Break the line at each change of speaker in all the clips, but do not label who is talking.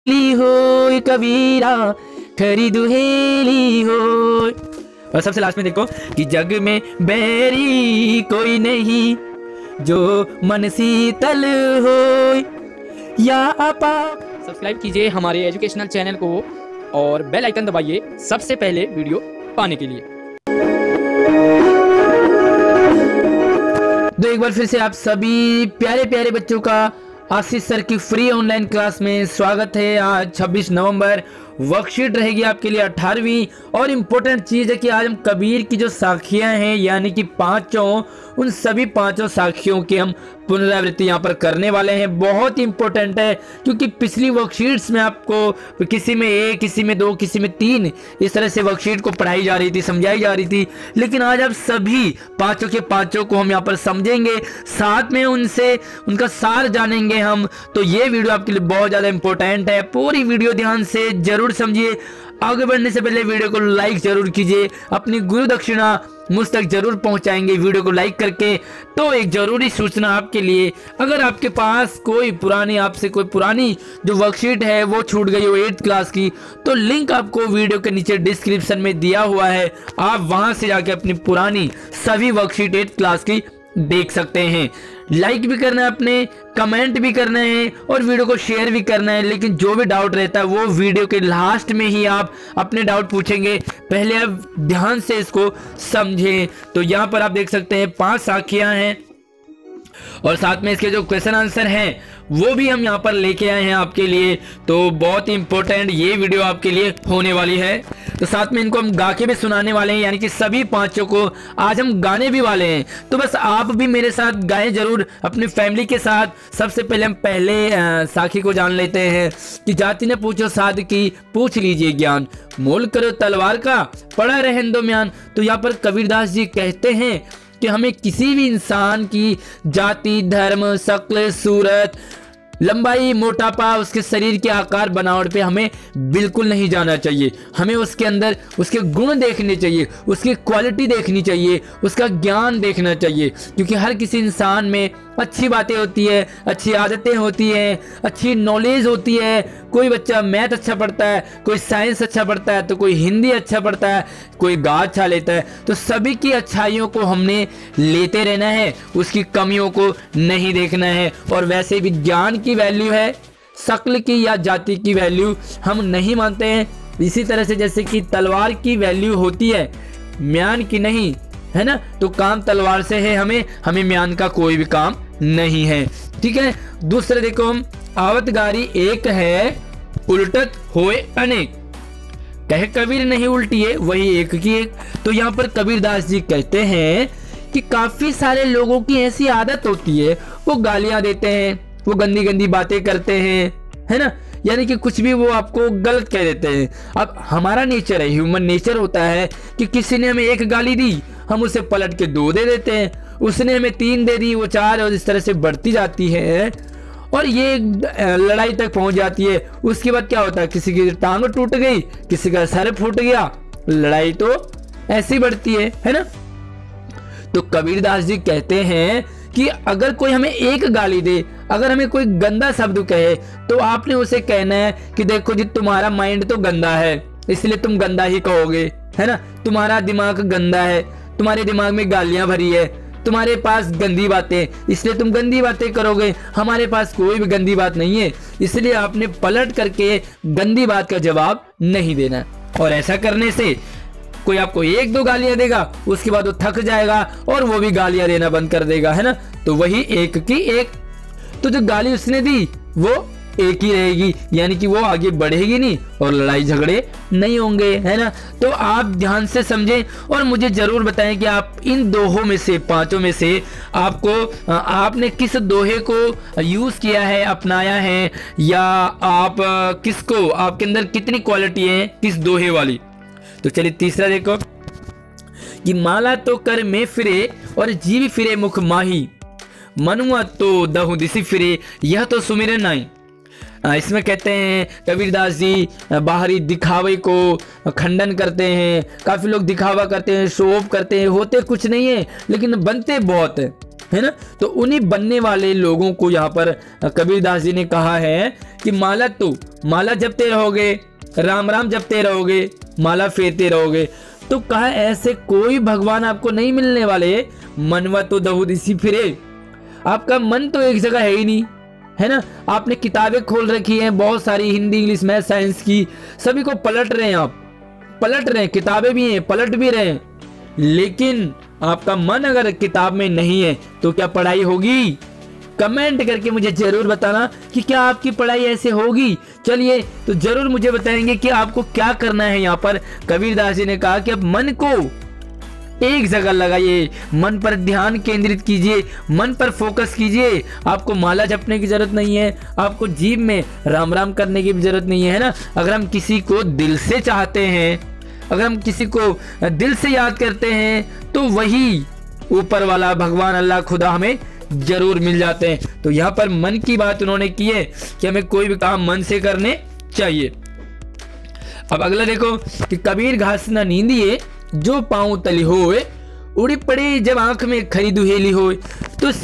ली हो कबीरा खरी दुहेली हो। और सबसे लास्ट में देखो कि जग में बैरी कोई नहीं जो मन शीतल हो या आपा।
सब्सक्राइब कीजिए हमारे एजुकेशनल चैनल को और बेल आइकन दबाइए सबसे पहले वीडियो पाने के लिए।
तो एक बार फिर से आप सभी प्यारे प्यारे बच्चों का आशीष सर की फ्री ऑनलाइन क्लास में स्वागत है। आज 26 नवंबर वर्कशीट रहेगी आपके लिए 18वीं। और इम्पोर्टेंट चीज़ है कि आज हम कबीर की जो साखियां हैं यानी कि पांचों, उन सभी पांचों साखियों की हम पुनरावृत्ति यहाँ पर करने वाले हैं। बहुत इंपॉर्टेंट है क्योंकि पिछली वर्कशीट्स में आपको किसी में 1, किसी में 2, किसी में 3 इस तरह से वर्कशीट को पढ़ाई जा रही थी, समझाई जा रही थी। लेकिन आज आप सभी पांचों के पांचों को हम यहाँ पर समझेंगे, साथ में उनसे उनका सार जानेंगे हम। तो ये वीडियो आपके लिए बहुत ज़्यादा इंपॉर्टेंट है, पूरी वीडियो ध्यान से जरूर समझिए। आगे बढ़ने से पहले वीडियो को लाइक जरूर कीजिए, अपनी गुरु दक्षिणा मुझ तक जरूर पहुंचाएंगे वीडियो को लाइक करके। तो एक जरूरी सूचना आपके लिए, अगर आपके पास कोई पुरानी जो वर्कशीट है वो छूट गई हो 8th क्लास की, तो लिंक आपको वीडियो के नीचे डिस्क्रिप्शन में दिया हुआ है। आप वहां से जाके अपनी पुरानी सभी वर्कशीट 8th क्लास की देख सकते हैं। लाइक भी करना है, अपने कमेंट भी करना है और वीडियो को शेयर भी करना है। लेकिन जो भी डाउट रहता है वो वीडियो के लास्ट में ही आप अपने डाउट पूछेंगे, पहले आप ध्यान से इसको समझें। तो यहाँ पर आप देख सकते हैं 5 साखियां हैं और साथ में इसके जो क्वेश्चन आंसर हैं वो भी हम यहाँ पर लेके आए हैं आपके लिए। तो बहुत ही इंपॉर्टेंट ये वीडियो आपके लिए होने वाली है। तो साथ में इनको हम गा के भी सुनाने वाले हैं, यानी कि सभी पांचों को आज हम गाने भी वाले हैं। तो बस आप भी मेरे साथ गाएं जरूर अपनी फैमिली के साथ। सबसे पहले हम साखी को जान लेते हैं कि जाति ने पूछो साध की, पूछ लीजिए ज्ञान, मोल करो तलवार का, पड़ा रहन दो म्यान। तो यहाँ पर कबीरदास जी कहते हैं कि हमें किसी भी इंसान की जाति, धर्म, शक्ल, सूरत, लंबाई, मोटापा, उसके शरीर के आकार, बनावट पे हमें बिल्कुल नहीं जाना चाहिए। हमें उसके अंदर उसके गुण देखने चाहिए, उसकी क्वालिटी देखनी चाहिए, उसका ज्ञान देखना चाहिए। क्योंकि हर किसी इंसान में अच्छी बातें होती है, अच्छी आदतें होती हैं, अच्छी नॉलेज होती है। कोई बच्चा मैथ अच्छा पढ़ता है, कोई साइंस अच्छा पढ़ता है, तो कोई हिंदी अच्छा पढ़ता है, कोई गा अच्छा लेता है। तो सभी की अच्छाइयों को हमने लेते रहना है, उसकी कमियों को नहीं देखना है। और वैसे भी ज्ञान की वैल्यू है, शक्ल की या जाति की वैल्यू हम नहीं मानते हैं। इसी तरह से जैसे कि तलवार की वैल्यू होती है, म्यान की नहीं, है ना। तो काम तलवार से है, हमें म्यान का कोई भी काम नहीं है, ठीक है। दूसरे देखो हम, आवत गारी एक है, उल्टत होए अनेक, कहे कबीर नहीं उल्टी है वही एक की एक। तो यहाँ पर कबीरदास जी कहते हैं कि काफी सारे लोगों की ऐसी आदत होती है, वो गालियां देते हैं, वो गंदी गंदी बातें करते हैं, है ना। यानी कि कुछ भी वो आपको गलत कह देते हैं। अब हमारा नेचर है, ह्यूमन नेचर होता है कि किसी ने हमें 1 गाली दी, हम उसे पलट के 2 दे देते हैं, उसने हमें 3 दे दी, वो 4, और इस तरह से बढ़ती जाती है और ये लड़ाई तक पहुंच जाती है। उसके बाद क्या होता है, किसी की टांग टूट गई, किसी का सर फूट गया, लड़ाई तो ऐसी बढ़ती है ना। तो कबीरदास जी कहते हैं कि अगर कोई हमें 1 गाली दे, अगर हमें कोई गंदा शब्द कहे, तो आपने उसे कहना है कि देखो जी, तुम्हारा माइंड तो गंदा है, इसलिए तुम गंदा ही कहोगे, है ना। तुम्हारा दिमाग गंदा है, तुम्हारे दिमाग में गालियां भरी है, तुम्हारे पास गंदी बातें, इसलिए तुम गंदी बातें करोगे। हमारे पास कोई भी गंदी बात नहीं है, इसलिए आपने पलट करके गंदी बात का जवाब नहीं देना। और ऐसा करने से कोई आपको 1-2 गालियां देगा, उसके बाद वो थक जाएगा और वो भी गालियां देना बंद कर देगा, है ना। तो वही एक की एक। तो जो गाली उसने दी वो एक ही रहेगी, यानी कि वो आगे बढ़ेगी नहीं और लड़ाई झगड़े नहीं होंगे, है ना। तो आप ध्यान से समझें और मुझे जरूर बताएं कि आप इन दोहों में से, पांचों में से आपने किस दोहे को यूज किया है, अपनाया है, या आप किसको, आपके अंदर कितनी क्वालिटी है किस दोहे वाली। तो चलिए तीसरा देखो कि माला तो कर में फिरे और जीव फिरे मुख माही, मनुआ तो दहु दिसी फिरे यह तो सुमिरन नहीं। इसमें कहते हैं कबीरदास जी बाहरी दिखावे को खंडन करते हैं। काफ़ी लोग दिखावा करते हैं, शो ऑफ करते हैं, होते कुछ नहीं है लेकिन बनते बहुत है है ना। तो उन्हीं बनने वाले लोगों को यहाँ पर कबीरदास जी ने कहा है कि माला जपते रहोगे, राम राम जपते रहोगे, माला फेरते रहोगे। तो कहा ऐसे कोई भगवान आपको नहीं मिलने वाले, मनवा तो दहु दिसी फिरे। आपका मन तो एक जगह है ही नहीं, है ना। आपने किताबें खोल रखी हैं बहुत सारी, हिंदी, इंग्लिश, मैथ, साइंस की, सभी को पलट रहे हैं, आप पलट रहे हैं, किताबें भी हैं, पलट भी रहे हैं, लेकिन आपका मन अगर किताब में नहीं है तो क्या पढ़ाई होगी? कमेंट करके मुझे जरूर बताना कि क्या आपकी पढ़ाई ऐसे होगी। चलिए तो जरूर मुझे बताएंगे कि आपको क्या करना है। यहाँ पर कबीरदास जी ने कहा कि अब मन को एक जगह लगाइए, मन पर ध्यान केंद्रित कीजिए, मन पर फोकस कीजिए। आपको माला जपने की जरूरत नहीं है, आपको जीभ में राम राम करने की भी जरूरत नहीं है ना। अगर हम किसी को दिल से चाहते हैं, अगर हम किसी को दिल से याद करते हैं तो वही ऊपर वाला भगवान अल्लाह खुदा हमें जरूर मिल जाते हैं। तो यहाँ पर मन की बात उन्होंने की है कि हमें कोई भी काम मन से करने चाहिए। अब अगला देखो कि कबीर घास ना नींदिए, जो पाँव तली होए, उड़ी पड़े जब आंख में खरी दुहेली होए। तो इस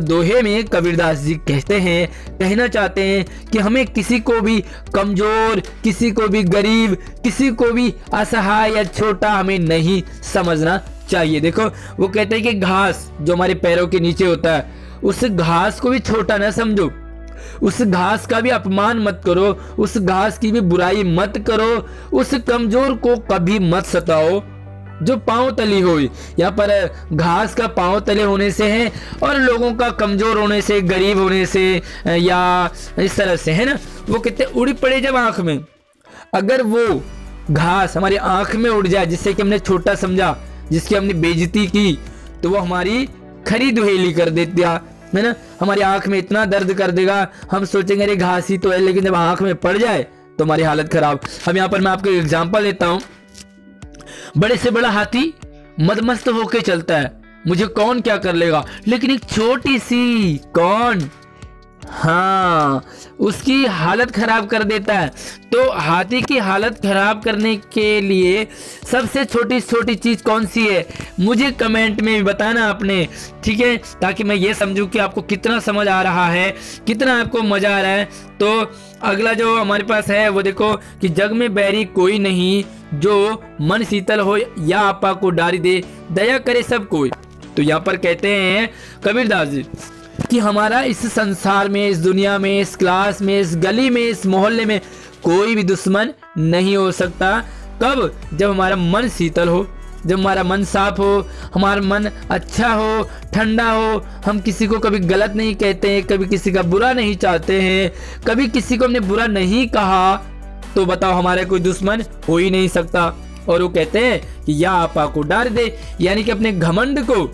दोहे में कबीरदास जी कहना चाहते हैं कि हमें किसी को भी कमजोर, किसी को भी गरीब, किसी को भी असहाय या छोटा हमें नहीं समझना चाहिए। देखो वो कहते हैं कि घास जो हमारे पैरों के नीचे होता है, उस घास को भी छोटा ना समझो, उस घास का भी अपमान मत करो, उस घास की भी बुराई मत करो, उस कमजोर को कभी मत सताओ जो पांव तली हो। यहाँ पर घास का पांव तले होने से है और लोगों का कमजोर होने से, गरीब होने से या इस तरह से, है ना। वो कहते उड़ी पड़े जब आंख में, अगर वो घास हमारी आंख में उड़ जाए जिससे कि हमने छोटा समझा, जिसकी हमने बेइज्जती की, तो वो हमारी खरी दुहेली कर देता है ना। हमारी आंख में इतना दर्द कर देगा, हम सोचेंगे अरे घास ही तो है, लेकिन जब आंख में पड़ जाए तो हमारी हालत खराब। अब यहाँ पर मैं आपको एग्जांपल देता हूँ। बड़े से बड़ा हाथी मदमस्त होके चलता है, मुझे कौन क्या कर लेगा, लेकिन एक छोटी सी कौन, हाँ, उसकी हालत खराब कर देता है। तो हाथी की हालत खराब करने के लिए सबसे छोटी छोटी चीज कौन सी है, मुझे कमेंट में बताना आपने, ठीक है, ताकि मैं ये समझूं कि आपको कितना समझ आ रहा है, कितना आपको मजा आ रहा है। तो अगला जो हमारे पास है वो देखो कि जग में बैरी कोई नहीं, जो मन शीतल हो या आपा को डारी दे, दया करे सब कोई। तो यहाँ पर कहते हैं कबीरदास जी कि हमारा इस संसार में, इस दुनिया में, इस क्लास में, इस गली में, इस मोहल्ले में कोई भी दुश्मन नहीं हो सकता। कब? जब हमारा मन शीतल हो, जब हमारा मन साफ हो, हमारा मन अच्छा हो, ठंडा हो, हम किसी को कभी गलत नहीं कहते हैं, कभी किसी का बुरा नहीं चाहते हैं, कभी किसी को हमने बुरा नहीं कहा, तो बताओ हमारा कोई दुश्मन हो ही नहीं सकता। और वो कहते हैं कि या आपा को डार दे, यानी कि अपने घमंड को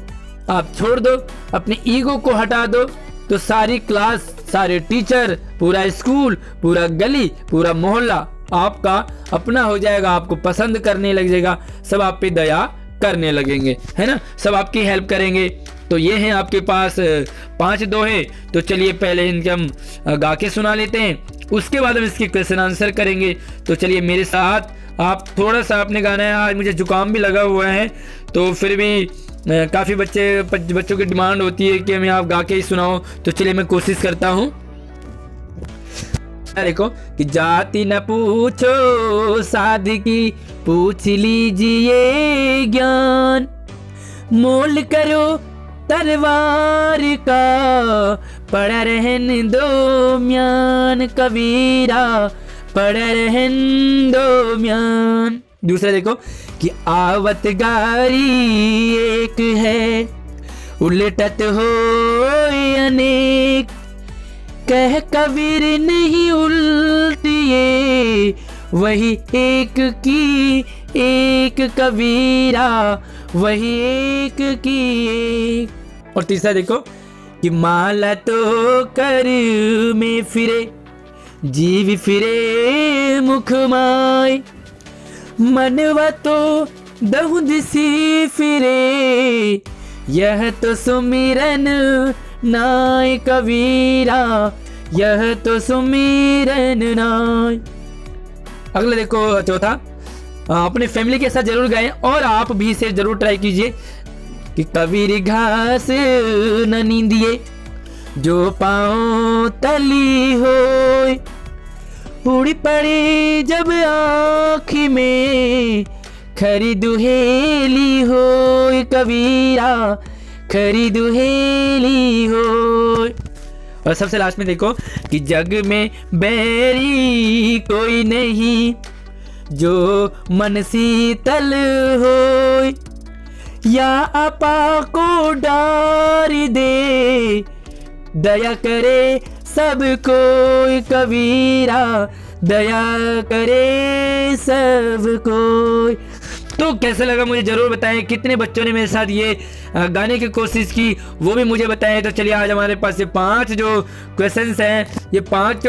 आप छोड़ दो, अपने ईगो को हटा दो, तो सारी क्लास, सारे टीचर, पूरा स्कूल, पूरा गली, पूरा मोहल्ला आपका अपना हो जाएगा, आपको पसंद करने लग जाएगा, सब आप पे दया करने लगेंगे, है ना, सब आपकी हेल्प करेंगे। तो ये हैं आपके पास 5 दोहे। तो चलिए पहले इनके हम गा के सुना लेते हैं, उसके बाद हम इसके क्वेश्चन आंसर करेंगे। तो चलिए मेरे साथ आप थोड़ा सा आपने गाना है, आज मुझे जुकाम भी लगा हुआ है, तो फिर भी काफ़ी बच्चों की डिमांड होती है कि हमें आप गा के ही सुनाओ। तो चलिए मैं कोशिश करता हूँ। देखो कि जाति न पूछो सादगी, पूछ लीजिए ज्ञान, मोल करो तलवार का, पड़ा रहन दो म्यान, कबीरा पड़ा रहन दो म्यान। दूसरा देखो कि आवत गारी एक है, उलटत हो अनेक, कह कबीर नहीं उल्टिए, वही एक की एक, कबीरा वही एक की एक। और तीसरा देखो कि माला तो कर में फिरे, जीव फिरे मुख माय, मनवा तो दहुद सी फिरे, यह तो सुमिरन नाय कबीरा, यह तो सुमिरन नाय। अगला देखो चौथा, अपने फैमिली के साथ जरूर गाएं और आप भी इसे जरूर ट्राई कीजिए। कि कबीर घास न नींदिए जो पाँव तली होय, उड़ी पड़े जब आँखी में खरी दुहेली होय, कबीरा खरी दुहेली होय। और सबसे लास्ट में देखो कि जग में बैरी कोई नहीं जो मन शीतल होय, या आपा को डार दे दया करे सब कोई, कबीरा दया करे सब कोई। तो कैसा लगा मुझे जरूर बताएं। कितने बच्चों ने मेरे साथ ये गाने की कोशिश की वो भी मुझे बताएं। तो चलिए आज हमारे पास ये 5 जो क्वेश्चंस हैं, ये 5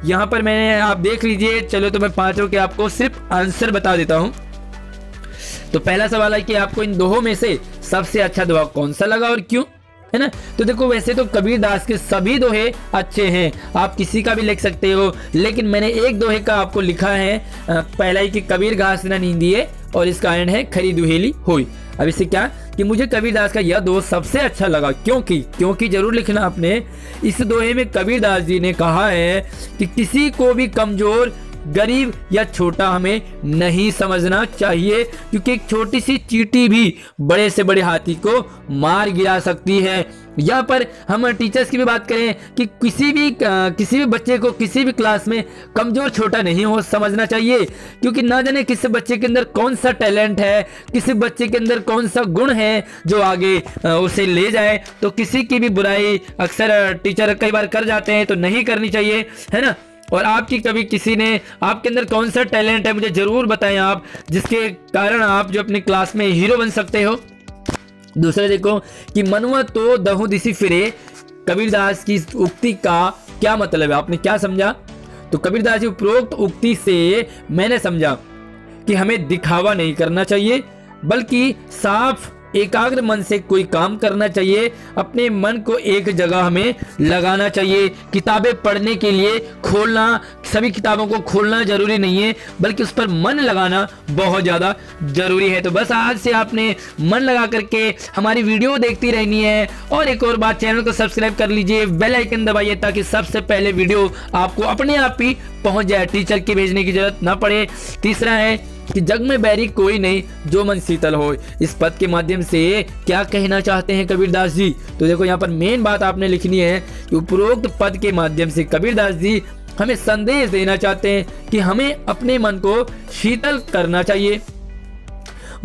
यहाँ पर मैंने, आप देख लीजिए। चलो तो मैं 5 के आपको सिर्फ आंसर बता देता हूँ। तो पहला सवाल है कि आपको इन दोहों में से सबसे अच्छा दोहा कौन सा लगा और क्यों, है ना। तो देखो वैसे तो कबीर दास के सभी दोहे अच्छे हैं, आप किसी का भी लिख सकते हो, लेकिन मैंने एक दोहे का आपको लिखा है पहला ही कि कबीर घास न नींदिए, और इसका एंड है खरी दुहेली होई। अब इससे क्या कि मुझे कबीर दास का यह दोहा सबसे अच्छा लगा। क्योंकि जरूर लिखना आपने। इस दोहे में कबीर दास जी ने कहा है कि किसी को भी कमजोर, गरीब या छोटा हमें नहीं समझना चाहिए, क्योंकि एक छोटी सी चींटी भी बड़े से बड़े हाथी को मार गिरा सकती है। यहाँ पर हम टीचर्स की भी बात करें कि किसी भी बच्चे को किसी भी क्लास में कमजोर छोटा नहीं हो समझना चाहिए, क्योंकि ना जाने किसी बच्चे के अंदर कौन सा टैलेंट है, किसी बच्चे के अंदर कौन सा गुण है जो आगे उसे ले जाए। तो किसी की भी बुराई अक्सर टीचर कई बार कर जाते हैं, तो नहीं करनी चाहिए, है ना। और आपकी कभी किसी ने आपके अंदर कौन सा टैलेंट है मुझे जरूर बताएं आप, जिसके कारण आप जो अपनी क्लास में हीरो बन सकते हो। दूसरा देखो कि मनुआ तो दहु दिसी फिरे, कबीरदास की उक्ति का क्या मतलब है, आपने क्या समझा। तो कबीरदास जी उपरोक्त उक्ति से मैंने समझा कि हमें दिखावा नहीं करना चाहिए, बल्कि साफ एकाग्र मन से कोई काम करना चाहिए। अपने मन को एक जगह हमें लगाना चाहिए। किताबें पढ़ने के लिए खोलना, सभी किताबों को खोलना जरूरी नहीं है, बल्कि उस पर मन लगाना बहुत ज़्यादा जरूरी है। तो बस आज से आपने मन लगा करके हमारी वीडियो देखती रहनी है। और एक और बात, चैनल को सब्सक्राइब कर लीजिए, बेल आइकन दबाइए, ताकि सबसे पहले वीडियो आपको अपने आप ही पहुंच जाए, टीचर की भेजने की जरूरत ना पड़े। तीसरा है कि जग में बैरी कोई नहीं जो मन शीतल हो। इस पद के माध्यम से क्या कहना चाहते हैं कबीरदास जी। तो देखो यहाँ पर मेन बात आपने लिखनी है कि उपरोक्त पद के माध्यम से कबीरदास जी हमें संदेश देना चाहते हैं कि हमें अपने मन को शीतल करना चाहिए।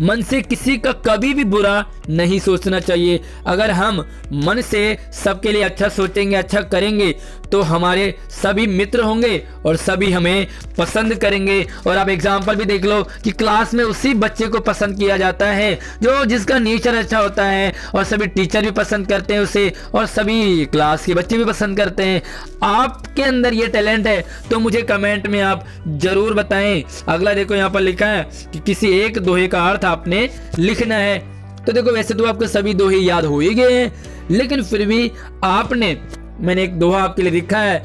मन से किसी का कभी भी बुरा नहीं सोचना चाहिए। अगर हम मन से सबके लिए अच्छा सोचेंगे, अच्छा करेंगे, तो हमारे सभी मित्र होंगे और सभी हमें पसंद करेंगे। और आप एग्जाम्पल भी देख लो कि क्लास में उसी बच्चे को पसंद किया जाता है जो जिसका नेचर अच्छा होता है, और सभी टीचर भी पसंद करते हैं उसे, और सभी क्लास के बच्चे भी पसंद करते हैं। आपके अंदर ये टैलेंट है तो मुझे कमेंट में आप जरूर बताएं। अगला देखो यहाँ पर लिखा है कि किसी एक दोहे का अर्थ आपने लिखना है। तो देखो वैसे तो आपको सभी दोहे याद हो ही गए हैं, लेकिन फिर भी मैंने एक दोहा आपके लिए लिखा है,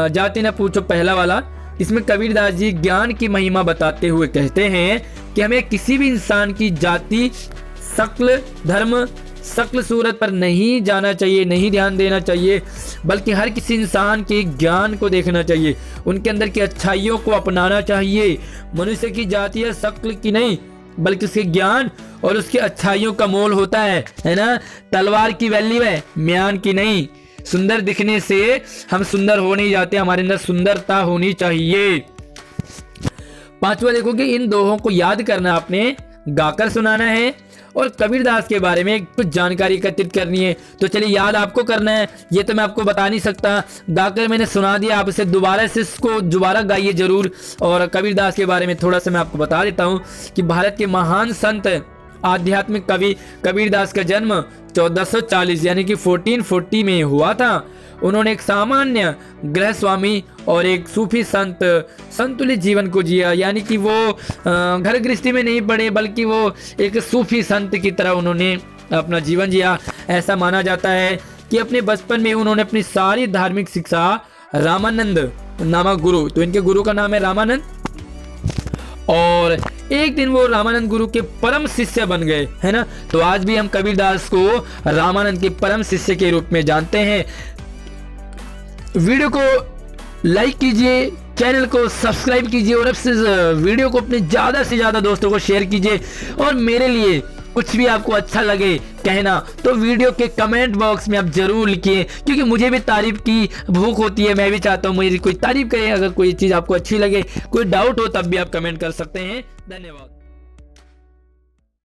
जाति न पूछो पहला वाला। इसमें कबीरदास जी ज्ञान की महिमा बताते हुए कहते हैं कि हमें किसी भी इंसान की जाति, शक्ल, धर्म, शक्ल, सूरत पर नहीं जाना चाहिए, नहीं ध्यान देना चाहिए, बल्कि हर किसी इंसान के ज्ञान को देखना चाहिए, उनके अंदर की अच्छाइयों को अपनाना चाहिए। मनुष्य की जाति या शक्ल की नहीं, बल्कि उसके ज्ञान और उसकी अच्छाइयों का मोल होता है ना। तलवार की वैल्यू है, म्यान की नहीं। सुंदर दिखने से हम सुंदर हो नहीं जाते, हमारे अंदर सुंदरता होनी चाहिए। पांचवा देखो कि इन दोहों को याद करना, आपने गाकर सुनाना है, और कबीरदास के बारे में कुछ जानकारी एकत्रित करनी है। तो चलिए याद आपको करना है, ये तो मैं आपको बता नहीं सकता, गाकर मैंने सुना दिया, आप इसे दोबारा से इसको दोबारा गाइए जरूर। और कबीरदास के बारे में थोड़ा सा मैं आपको बता देता हूँ कि भारत के महान संत आध्यात्मिक कवि कबीरदास का जन्म 1440 यानी कि 1440 में हुआ था। उन्होंने एक सामान्य गृह स्वामी और एक सूफी संतुलित जीवन को जिया, यानी कि वो घर गृहस्थी में नहीं पड़े, बल्कि वो एक सूफी संत की तरह उन्होंने अपना जीवन जिया। ऐसा माना जाता है कि अपने बचपन में उन्होंने अपनी सारी धार्मिक शिक्षा रामानंद नामक गुरु, तो इनके गुरु का नाम है रामानंद, और एक दिन वो रामानंद गुरु के परम शिष्य बन गए, है ना। तो आज भी हम कबीरदास को रामानंद के परम शिष्य के रूप में जानते हैं। वीडियो को लाइक कीजिए, चैनल को सब्सक्राइब कीजिए और अब से वीडियो को अपने ज़्यादा से ज़्यादा दोस्तों को शेयर कीजिए। और मेरे लिए कुछ भी आपको अच्छा लगे कहना तो वीडियो के कमेंट बॉक्स में आप जरूर लिखिए, क्योंकि मुझे भी तारीफ की भूख होती है। मैं भी चाहता हूँ मुझे कोई तारीफ करे। अगर कोई चीज़ आपको अच्छी लगे, कोई डाउट हो, तब भी आप कमेंट कर सकते हैं। धन्यवाद।